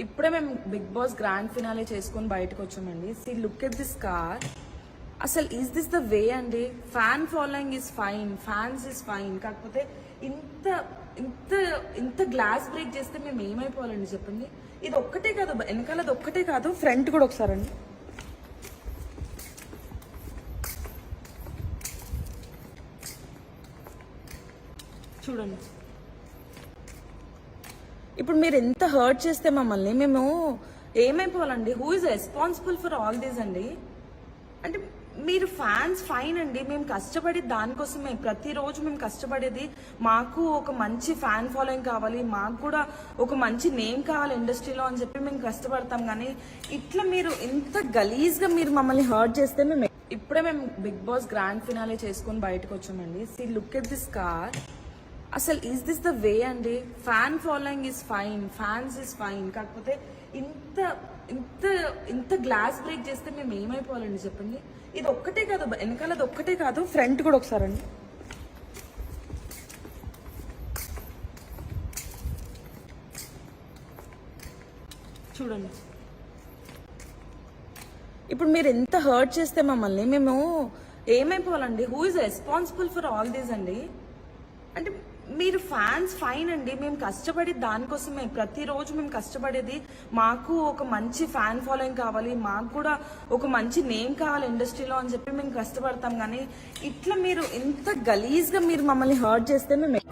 ఇప్పుడే మేము big boss grand finale చేసుకొని బయటకు వచ్చామండి. See look at this car. అసలు ఈజ్ దిస్ ద వే అండి? Fan following is fine, fans is fine. కాకపోతే ఇంత ఇంత ఇంత గ్లాస్ బ్రేక్ చేస్తే మేము ఏమైపోవాలండి చెప్పండి. ఇది ఒక్కటే కాదు, వెనకాలది ఒక్కటే కాదు, ఫ్రంట్ కూడా ఒకసారి అండి. చూడండి, ఇప్పుడు మీరు ఎంత హర్ట్ చేస్తే మమ్మల్ని మేము ఏమైపోవాలండి? Who is responsible for all these అండి? అంటే మీరు ఫ్యాన్స్ ఫైన్ అండి, మేము కష్టపడి దానికోసమే ప్రతిరోజు మేము కష్టపడేది. మాకు ఒక మంచి ఫ్యాన్ ఫాలోయింగ్ కావాలి, మాకు కూడా ఒక మంచి నేమ్ కావాలి ఇండస్ట్రీలో అని చెప్పి మేము కష్టపడతాం. కానీ ఇట్లా మీరు ఇంత గలీజ్గా మీరు మమ్మల్ని హర్ట్ చేస్తే మేము ఇప్పుడే మేము బిగ్ బాస్ గ్రాండ్ ఫినాలే చేసుకొని బయటకు వచ్చామండి. See look at this car. అసలు ఈజ్ దిస్ ద వే అండి? Fan following is fine, fans is fine. కాకపోతే ఇంత ఇంత ఇంత గ్లాస్ బ్రేక్ చేస్తే మేము ఏమైపోవాలండి చెప్పండి. ఇది ఒక్కటే కాదు, వెనకాలది ఒక్కటే కాదు, ఫ్రంట్ కూడా ఒకసారి అండి. చూడండి, ఇప్పుడు మీరు ఎంత హర్ట్ చేస్తే మమ్మల్ని మేము ఏమైపోవాలండి? Who is responsible for all these అండి? అంటే మీరు ఫ్యాన్స్ ఫైన్ అండి, మేము కష్టపడి దానికోసమే ప్రతిరోజు మేము కష్టపడేది. మాకు ఒక మంచి ఫ్యాన్ ఫాలోయింగ్ కావాలి, మాకు కూడా ఒక మంచి నేమ్ కావాలి ఇండస్ట్రీలో అని చెప్పి మేము కష్టపడతాం. కానీ ఇట్లా మీరు ఇంత గలీజ్గా మీరు మమ్మల్ని హర్ట్ చేస్తే మేము